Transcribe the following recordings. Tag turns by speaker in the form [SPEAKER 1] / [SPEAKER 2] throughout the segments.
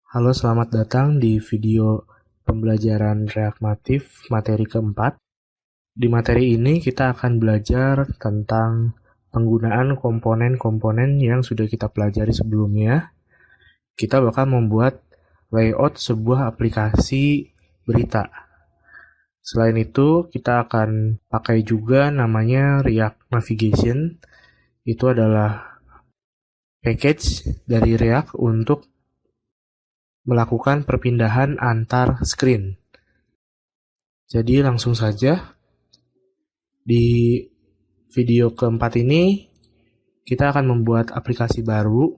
[SPEAKER 1] Halo, selamat datang di video pembelajaran React Native materi keempat. Di materi ini kita akan belajar tentang penggunaan komponen-komponen yang sudah kita pelajari sebelumnya. Kita bakal membuat layout sebuah aplikasi berita. Selain itu, kita akan pakai juga namanya React Navigation. Itu adalah package dari React untuk melakukan perpindahan antar screen. Jadi langsung saja, di video keempat ini kita akan membuat aplikasi baru.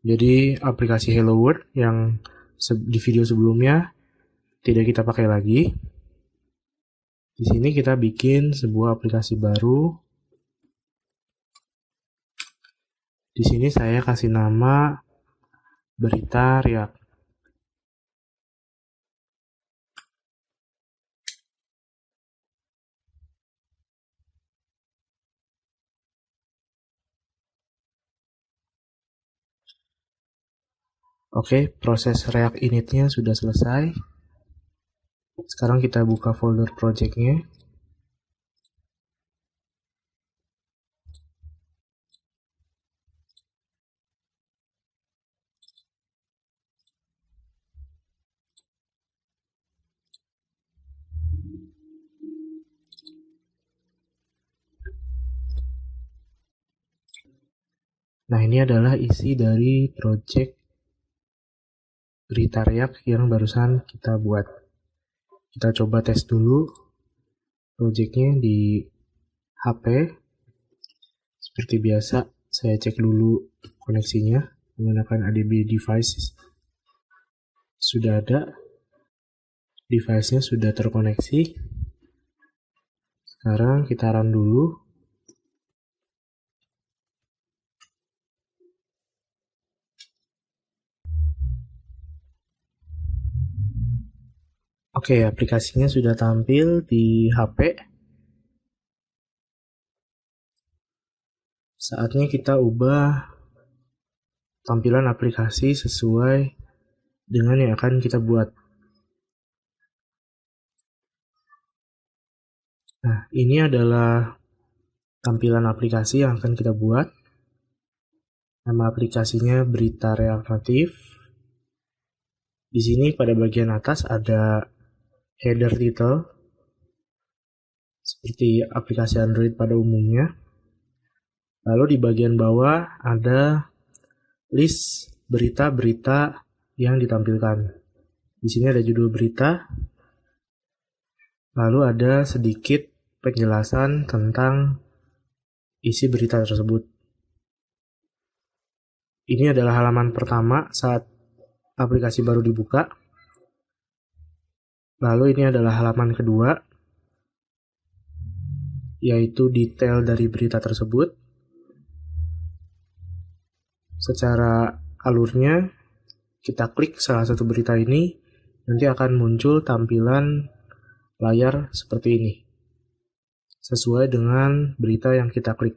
[SPEAKER 1] Jadi aplikasi Hello World yang di video sebelumnya tidak kita pakai lagi. Di sini kita bikin sebuah aplikasi baru. Di sini saya kasih nama Berita React. Oke, proses React initnya sudah selesai. Sekarang kita buka folder project-nya. Nah, ini adalah isi dari project Berita React yang barusan kita buat. Kita coba tes dulu projectnya di HP. Seperti biasa, saya cek dulu koneksinya menggunakan ADB devices. Sudah ada, device-nya sudah terkoneksi. Sekarang kita run dulu. Oke, aplikasinya sudah tampil di HP. Saatnya kita ubah tampilan aplikasi sesuai dengan yang akan kita buat. Nah, ini adalah tampilan aplikasi yang akan kita buat. Nama aplikasinya Berita React Native. Di sini pada bagian atas ada header title, seperti aplikasi Android pada umumnya. Lalu di bagian bawah ada list berita-berita yang ditampilkan. Di sini ada judul berita, lalu ada sedikit penjelasan tentang isi berita tersebut. Ini adalah halaman pertama saat aplikasi baru dibuka. Lalu ini adalah halaman kedua, yaitu detail dari berita tersebut. Secara alurnya, kita klik salah satu berita ini, nanti akan muncul tampilan layar seperti ini, sesuai dengan berita yang kita klik.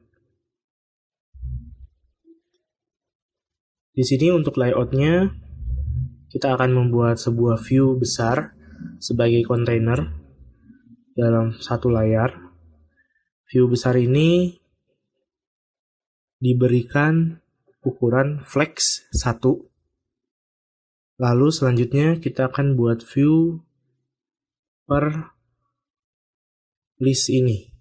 [SPEAKER 1] Di sini untuk layoutnya, kita akan membuat sebuah view besar sebagai kontainer dalam satu layar. View besar ini diberikan ukuran flex 1. Lalu selanjutnya kita akan buat view per list ini.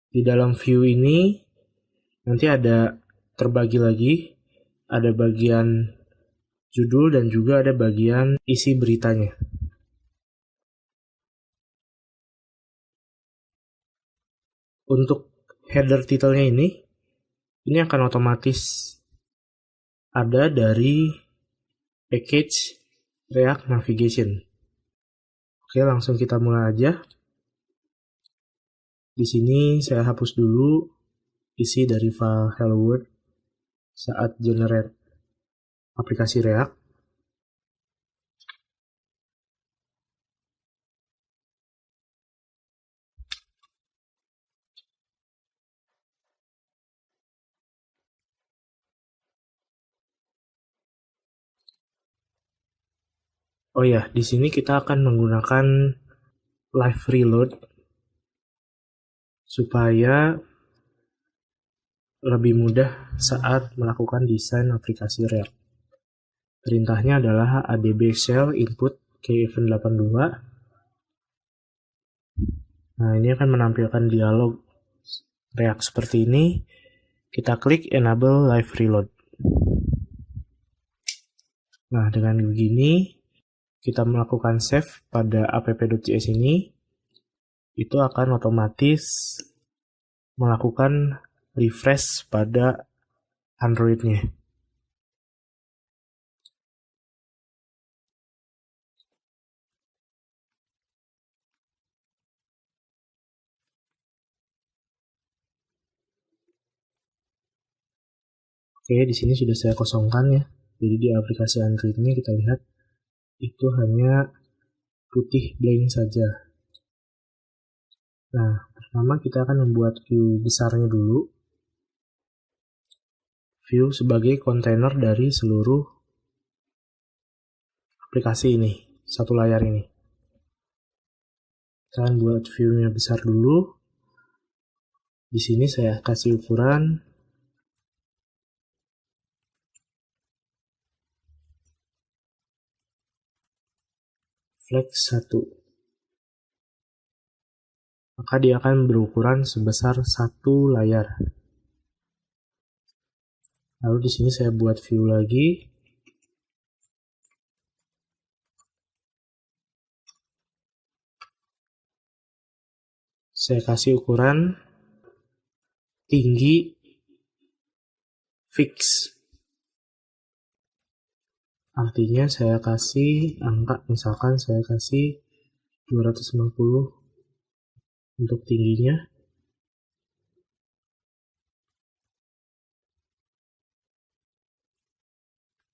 [SPEAKER 1] Di dalam view ini nanti ada terbagi lagi, ada bagian judul dan juga ada bagian isi beritanya. Untuk header titelnya ini akan otomatis ada dari package React Navigation. Oke, langsung kita mulai aja. Di sini saya hapus dulu isi dari file Hello World saat generate aplikasi React. Oh ya, di sini kita akan menggunakan live reload supaya lebih mudah saat melakukan desain aplikasi React. Perintahnya adalah adb shell input key-event82. Nah, ini akan menampilkan dialog React seperti ini. Kita klik enable live reload. Nah, dengan begini kita melakukan save pada app.js ini, itu akan otomatis melakukan refresh pada Android-nya. Oke, di sini sudah saya kosongkan ya. Jadi di aplikasi Android-nya kita lihat itu hanya putih blank saja. Nah, pertama kita akan membuat view besarnya dulu. View sebagai kontainer dari seluruh aplikasi ini, satu layar ini. Kita akan buat view-nya besar dulu. Di sini saya kasih ukuran flex 1. Maka dia akan berukuran sebesar satu layar. Lalu di sini saya buat view lagi. Saya kasih ukuran tinggi fix. Artinya saya kasih angka, misalkan saya kasih 250 untuk tingginya.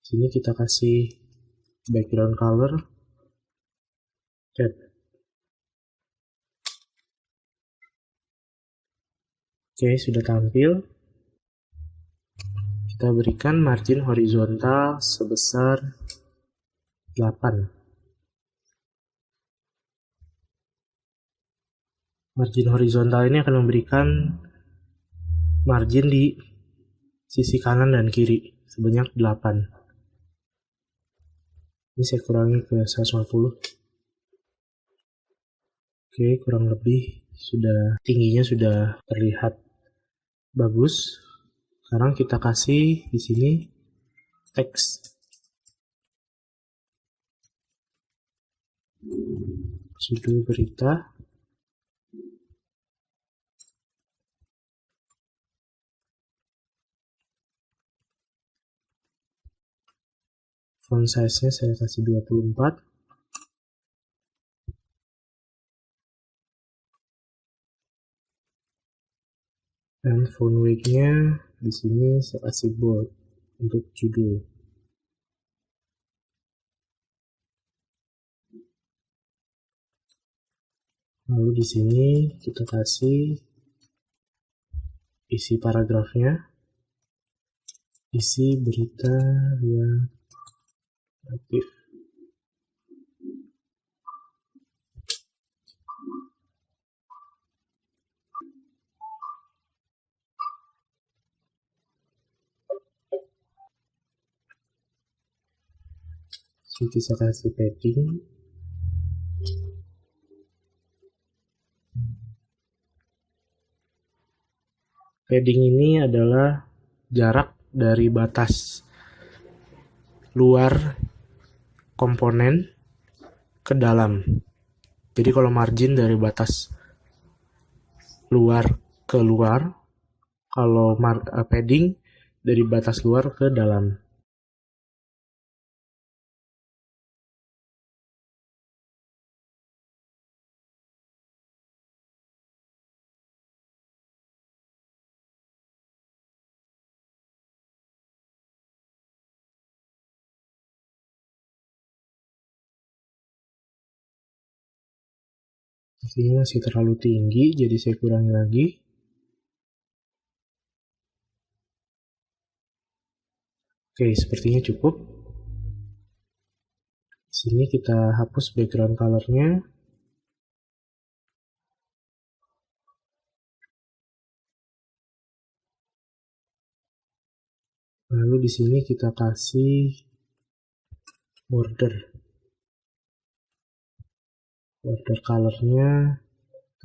[SPEAKER 1] Sini kita kasih background color red. Oke, sudah tampil. Kita berikan margin horizontal sebesar 8. Margin horizontal ini akan memberikan margin di sisi kanan dan kiri sebanyak 8. Ini saya kurangi ke 150. Oke, kurang lebih sudah tingginya sudah terlihat bagus. Sekarang kita kasih di sini teks. Judul berita. Font size-nya saya kasih 24. Dan font weight-nya di sini saya kasih bold untuk judul. Lalu di sini kita kasih isi paragrafnya, isi berita yang aktif. Jadi saya kasih padding. Padding ini adalah jarak dari batas luar komponen ke dalam. Jadi kalau margin dari batas luar ke luar, kalau padding dari batas luar ke dalam. Ini masih terlalu tinggi, jadi saya kurangi lagi. Oke, sepertinya cukup. Sini kita hapus background color-nya. Lalu di sini kita kasih border color-nya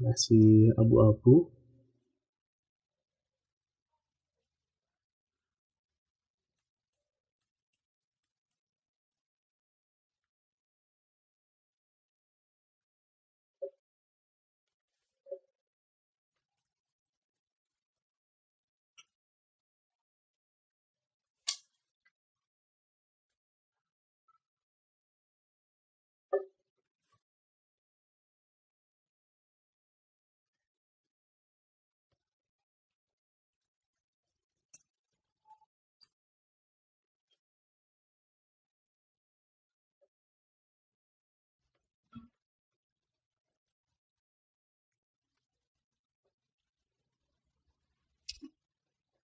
[SPEAKER 1] kasih abu-abu.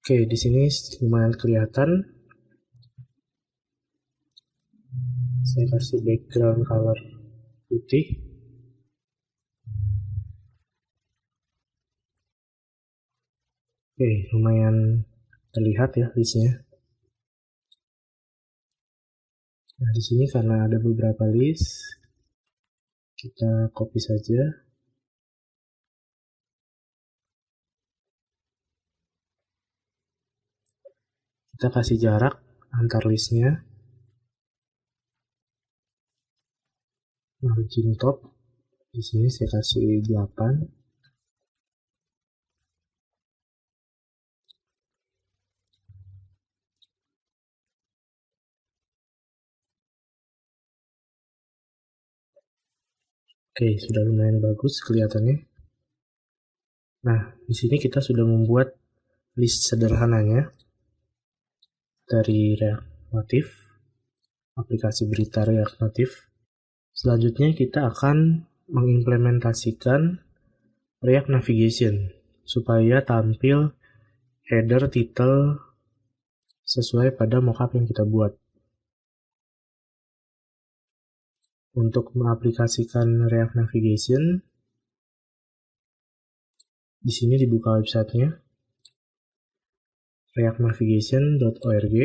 [SPEAKER 1] Oke, di sini lumayan kelihatan. Saya kasih background color putih. Oke, lumayan terlihat ya listnya. Nah, di sini karena ada beberapa list, kita copy saja. Kita kasih jarak antar listnya. Margin top di sini saya kasih 8. Oke, sudah lumayan bagus kelihatannya. Nah, di sini kita sudah membuat list sederhananya dari React Native, aplikasi berita React Native. Selanjutnya kita akan mengimplementasikan React Navigation supaya tampil header title sesuai pada mockup yang kita buat. Untuk mengaplikasikan React Navigation, di sini dibuka websitenya reactnavigation.org.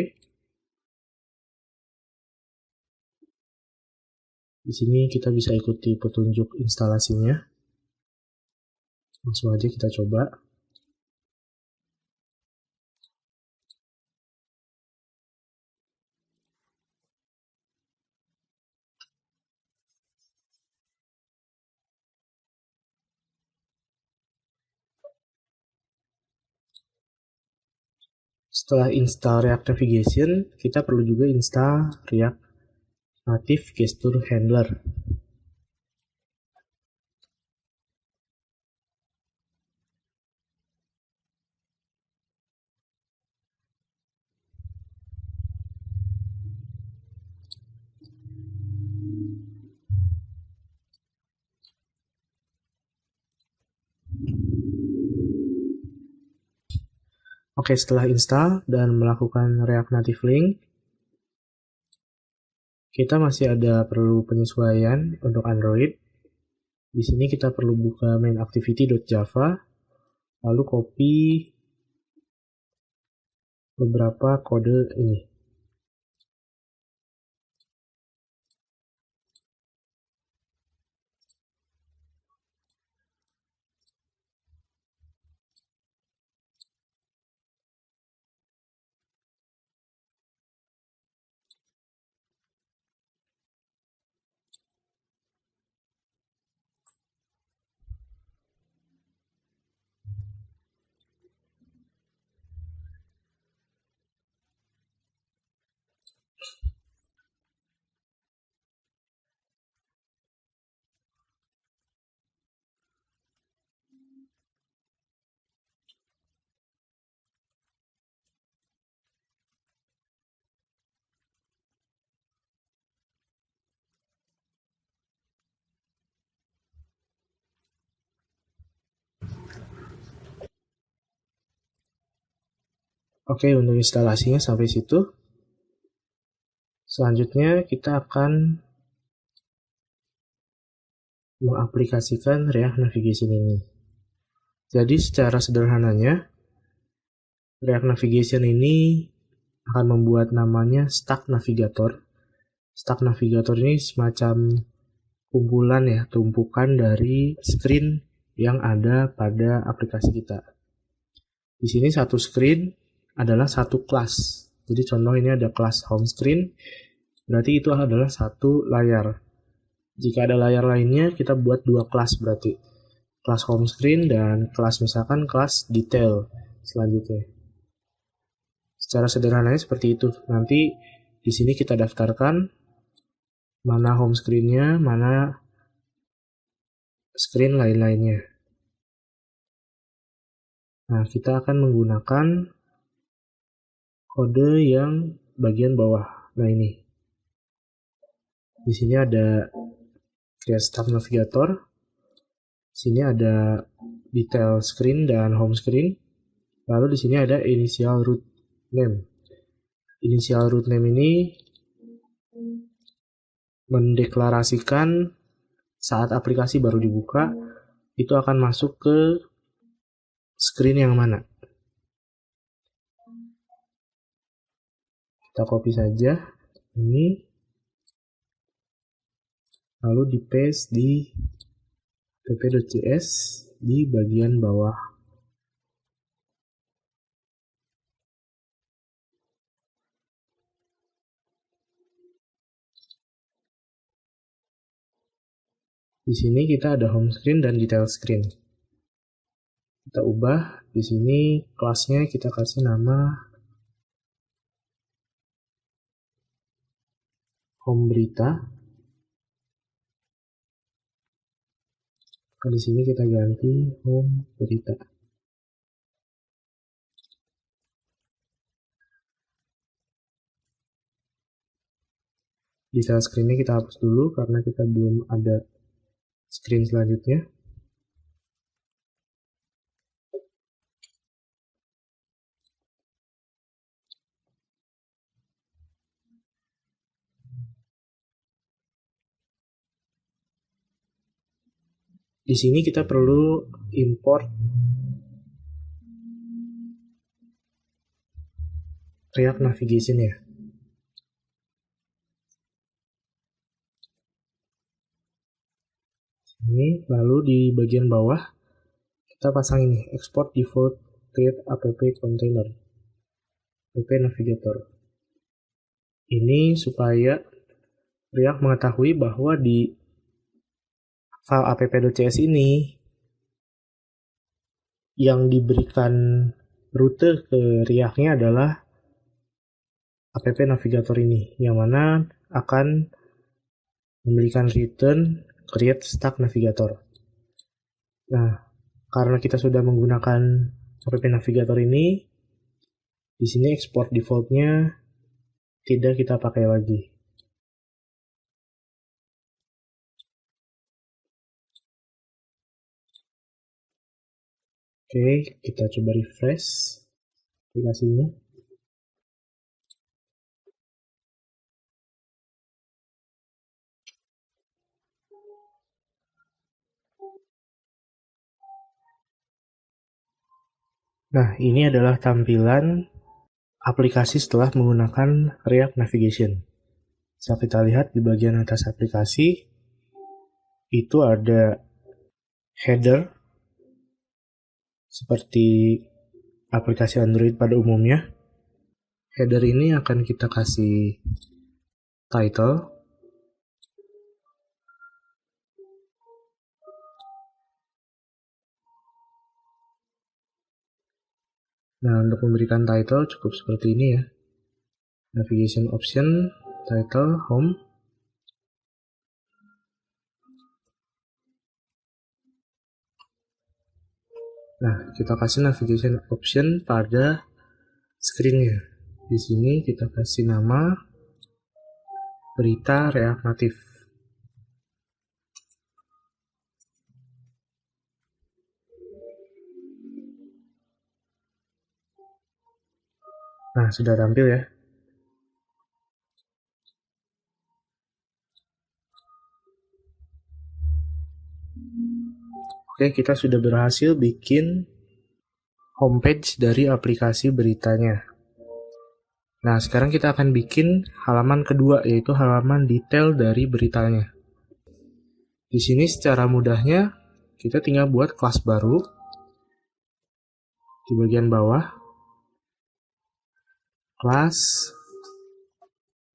[SPEAKER 1] Di sini kita bisa ikuti petunjuk instalasinya. Langsung aja kita coba. Setelah install React Navigation, kita perlu juga install React Native Gesture Handler. Oke, setelah install dan melakukan React Native Link, kita masih ada perlu penyesuaian untuk Android. Di sini kita perlu buka main activity.java, lalu copy beberapa kode ini. Oke, untuk instalasinya sampai situ. Selanjutnya kita akan mengaplikasikan React Navigation ini. Jadi secara sederhananya, React Navigation ini akan membuat namanya Stack Navigator. Stack Navigator ini semacam kumpulan ya, tumpukan dari screen yang ada pada aplikasi kita. Di sini satu screen adalah satu kelas. Jadi contoh ini ada kelas home screen, berarti itu adalah satu layar. Jika ada layar lainnya, kita buat dua kelas berarti. Kelas home screen dan kelas misalkan kelas detail selanjutnya. Secara sederhananya seperti itu. Nanti di sini kita daftarkan mana home screen-nya, mana screen lain-lainnya. Nah, kita akan menggunakan kode yang bagian bawah. Nah, ini. Di sini ada create stack navigator. Di sini ada detail screen dan home screen. Lalu di sini ada initial root name. Initial root name ini mendeklarasikan saat aplikasi baru dibuka, itu akan masuk ke screen yang mana. Kita copy saja ini, lalu di paste di app.js di bagian bawah. Di sini kita ada home screen dan detail screen. Kita ubah, di sini kelasnya kita kasih nama home berita. Di sini kita ganti home berita. Detail screen-nya kita hapus dulu karena kita belum ada screen selanjutnya. Di sini kita perlu import React Navigation ya. Ini lalu di bagian bawah kita pasang ini export default create app container app navigator. Ini supaya React mengetahui bahwa di file app.cs ini yang diberikan rute ke React-nya adalah app navigator ini, yang mana akan memberikan return create stack navigator. Nah, karena kita sudah menggunakan app navigator ini, di sini export default-nya tidak kita pakai lagi. Oke, kita coba refresh aplikasinya. Nah, ini adalah tampilan aplikasi setelah menggunakan React Navigation. Bisa kita lihat di bagian atas aplikasi, itu ada header, seperti aplikasi Android pada umumnya. Header ini akan kita kasih title. Nah, untuk memberikan title cukup seperti ini ya. Navigation option, title, home. Nah, kita kasih navigation option pada screen-nya. Di sini kita kasih nama berita React Native. Nah, sudah tampil ya. Oke, kita sudah berhasil bikin homepage dari aplikasi beritanya. Nah, sekarang kita akan bikin halaman kedua, yaitu halaman detail dari beritanya. Di sini secara mudahnya, kita tinggal buat kelas baru di bagian bawah. Kelas,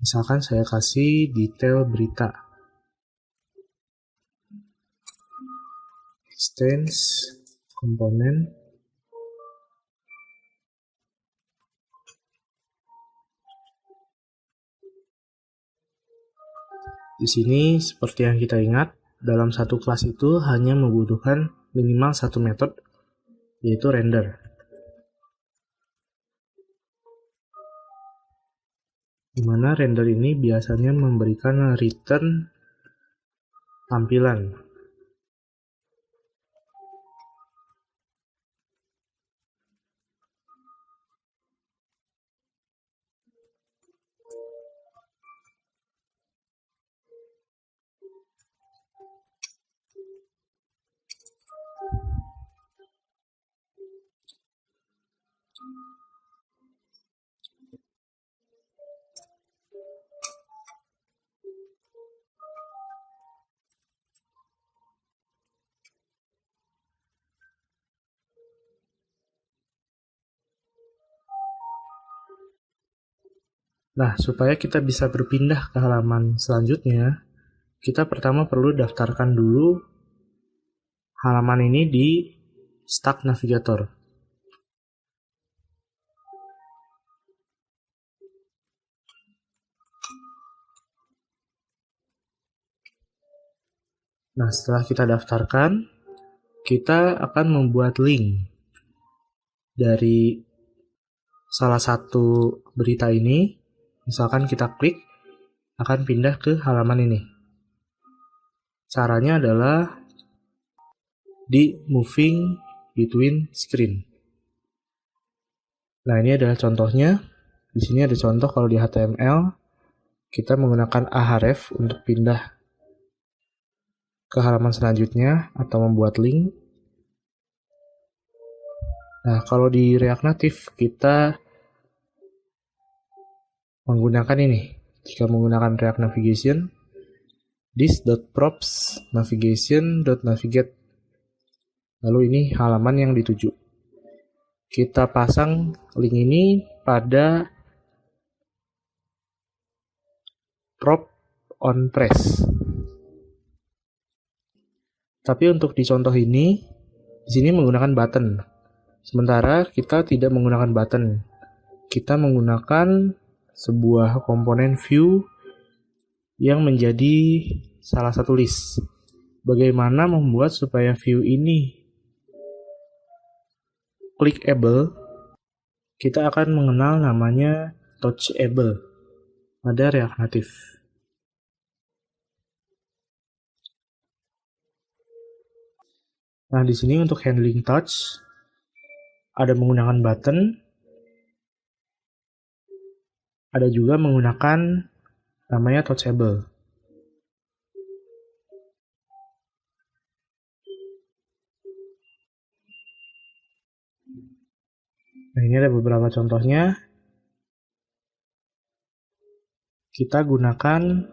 [SPEAKER 1] misalkan saya kasih detail berita. Extends, komponen. Di sini, seperti yang kita ingat, dalam satu kelas itu hanya membutuhkan minimal satu metode, yaitu render. Di mana render ini biasanya memberikan return tampilan. Nah, supaya kita bisa berpindah ke halaman selanjutnya, kita pertama perlu daftarkan dulu halaman ini di Stack Navigator. Nah, setelah kita daftarkan, kita akan membuat link dari salah satu berita ini. Misalkan kita klik, akan pindah ke halaman ini. Caranya adalah di moving between screen. Nah, ini adalah contohnya. Di sini ada contoh kalau di HTML, kita menggunakan ahref untuk pindah ke halaman selanjutnya atau membuat link. Nah, kalau di React Native, kita menggunakan ini. Jika menggunakan React Navigation, this.props navigation.navigate. Lalu ini halaman yang dituju. Kita pasang link ini pada prop on press. Tapi untuk di contoh ini, di sini menggunakan button. Sementara kita tidak menggunakan button. Kita menggunakan sebuah komponen view yang menjadi salah satu list. Bagaimana membuat supaya view ini clickable? Kita akan mengenal namanya touchable pada React Native. Nah, di sini untuk handling touch ada menggunakan button, ada juga menggunakan namanya touchable. Nah, ini ada beberapa contohnya. Kita gunakan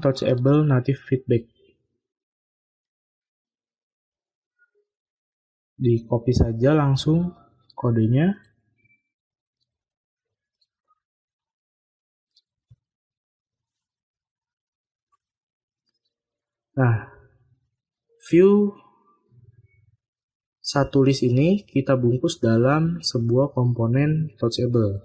[SPEAKER 1] touchable native feedback. Di copy saja langsung kodenya. Nah, view satu list ini kita bungkus dalam sebuah komponen touchable.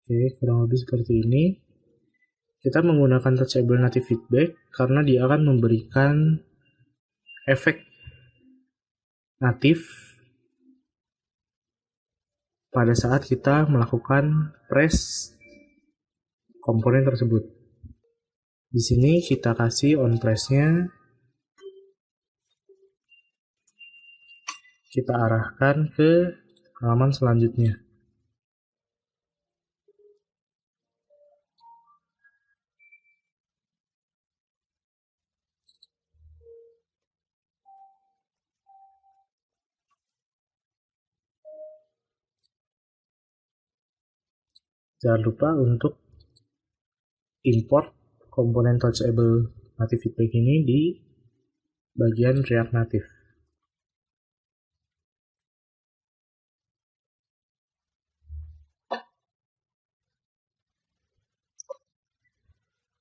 [SPEAKER 1] Oke, kurang lebih seperti ini. Kita menggunakan touchable native feedback karena dia akan memberikan efek natif pada saat kita melakukan press komponen tersebut. Di sini kita kasih on press-nya, kita arahkan ke halaman selanjutnya. Jangan lupa untuk import komponen touchable native feedback ini di bagian React Native.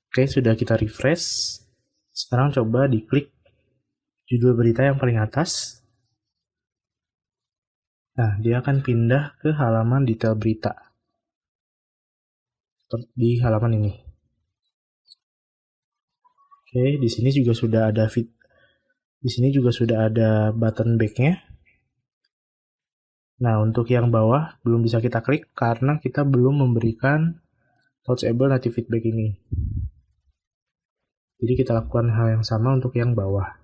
[SPEAKER 1] Oke, sudah kita refresh. Sekarang coba diklik judul berita yang paling atas. Nah, dia akan pindah ke halaman detail berita. Di halaman ini. Oke, di sini juga sudah ada button back-nya. Nah, untuk yang bawah belum bisa kita klik karena kita belum memberikan touchable native feedback ini. Jadi kita lakukan hal yang sama untuk yang bawah.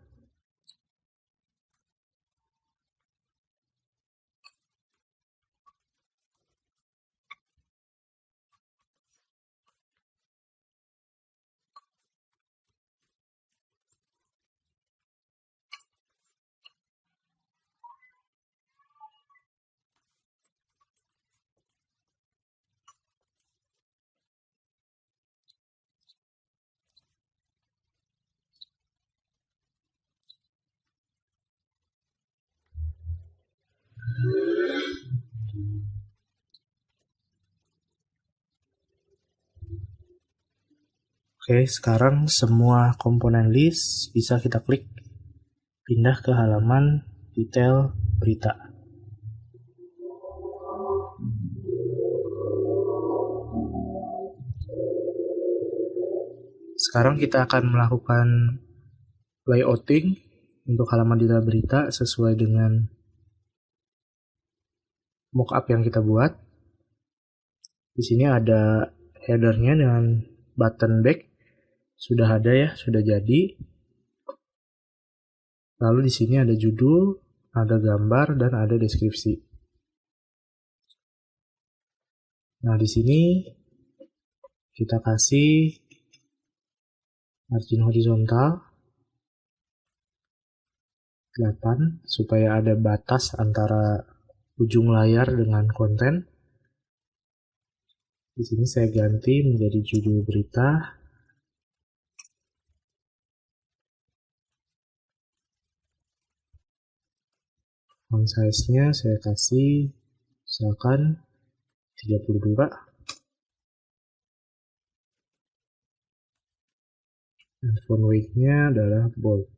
[SPEAKER 1] Oke, sekarang semua komponen list bisa kita klik pindah ke halaman detail berita. Sekarang kita akan melakukan layouting untuk halaman detail berita sesuai dengan mockup yang kita buat. Di sini ada headernya dengan button back. Sudah ada ya, sudah jadi. Lalu di sini ada judul, ada gambar, dan ada deskripsi. Nah, di sini kita kasih margin horizontal 8 supaya ada batas antara ujung layar dengan konten. Di sini saya ganti menjadi judul berita. Font size-nya saya kasih misalkan 32. Dan font weight-nya adalah bold.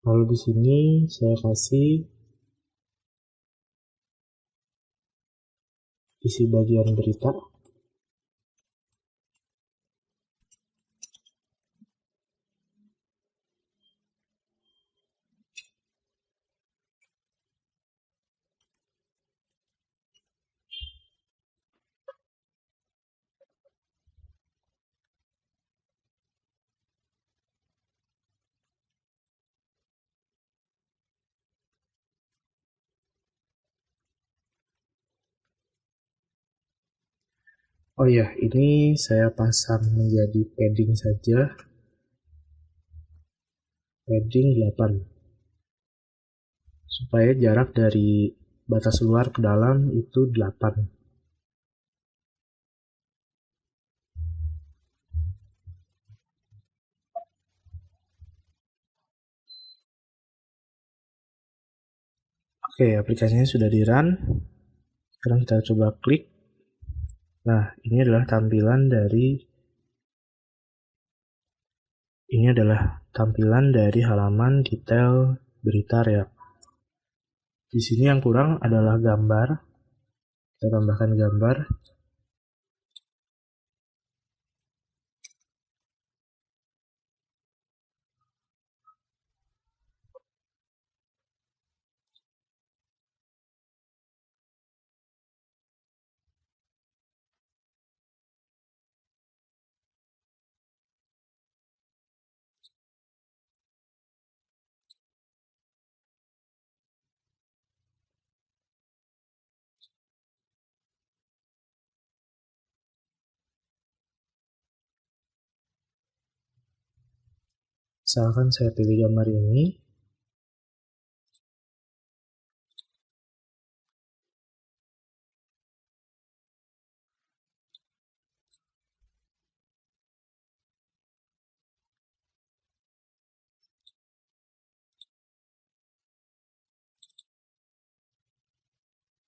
[SPEAKER 1] Lalu di sini saya kasih isi bagian berita. Oh ya, ini saya pasang menjadi padding saja. Padding 8. Supaya jarak dari batas luar ke dalam itu 8. Oke, aplikasinya sudah di-run. Sekarang kita coba klik. Nah, ini adalah tampilan dari halaman detail berita React. Di sini yang kurang adalah gambar. Kita tambahkan gambar. Misalkan saya pilih gambar ini.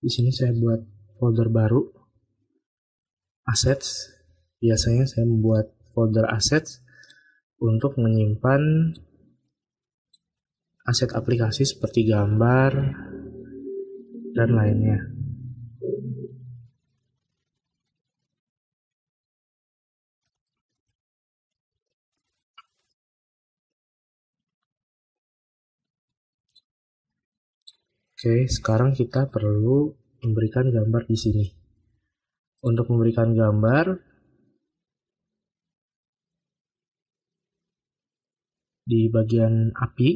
[SPEAKER 1] Di sini saya buat folder baru, assets. Biasanya saya membuat folder assets untuk menyimpan aset aplikasi seperti gambar dan lainnya. Oke, sekarang kita perlu memberikan gambar di sini. Untuk memberikan gambar, di bagian API,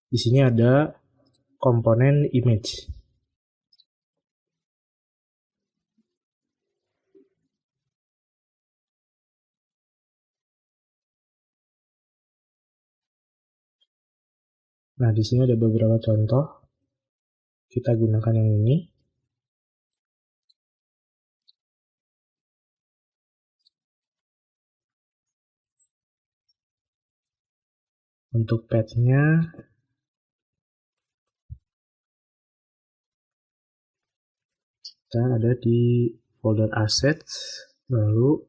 [SPEAKER 1] di sini ada komponen image. Nah, di sini ada beberapa contoh. Kita gunakan yang ini. Untuk path-nya, kita ada di folder assets, lalu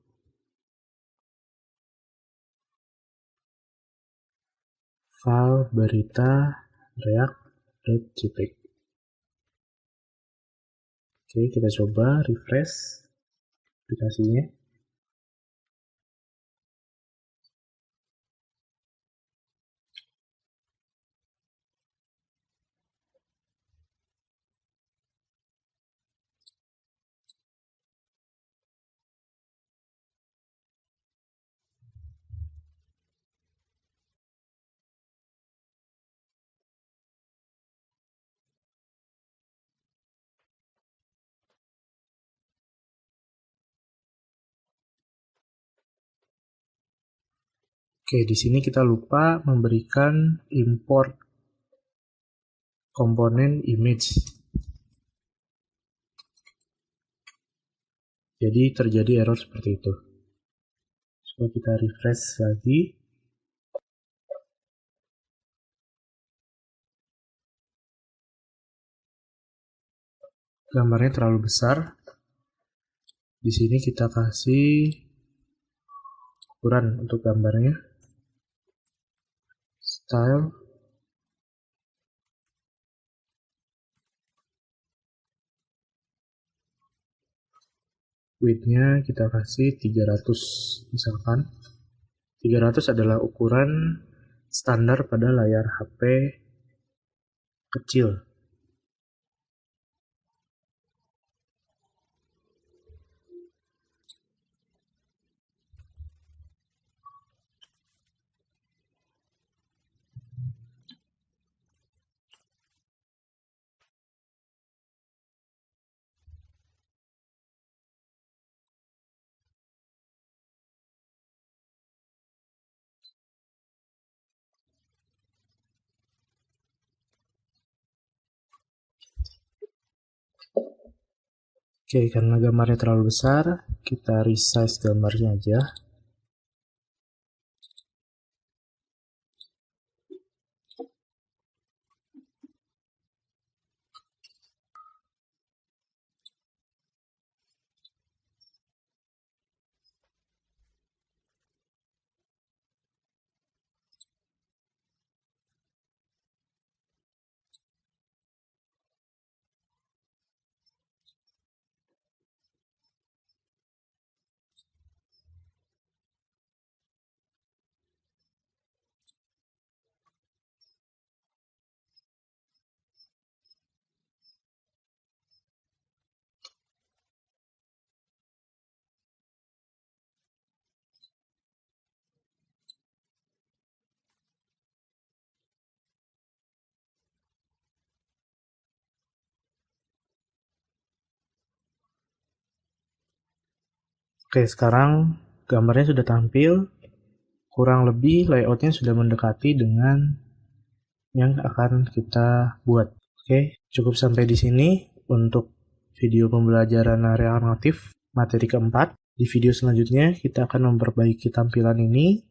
[SPEAKER 1] file berita react.jpg. Oke, kita coba refresh aplikasinya. Oke, di sini kita lupa memberikan import komponen image. Jadi terjadi error seperti itu. Coba kita refresh lagi. Gambarnya terlalu besar. Di sini kita kasih ukuran untuk gambarnya. Style. Width-nya kita kasih 300 misalkan. 300 adalah ukuran standar pada layar HP kecil. Oke, karena gambarnya terlalu besar, kita resize gambarnya aja. Oke, sekarang gambarnya sudah tampil. Kurang lebih layoutnya sudah mendekati dengan yang akan kita buat. Oke, cukup sampai di sini untuk video pembelajaran React Native materi keempat. Di video selanjutnya kita akan memperbaiki tampilan ini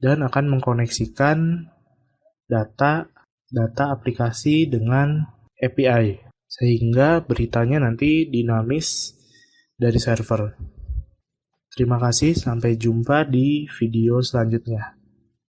[SPEAKER 1] dan akan mengkoneksikan data aplikasi dengan API sehingga beritanya nanti dinamis dari server. Terima kasih, sampai jumpa di video selanjutnya.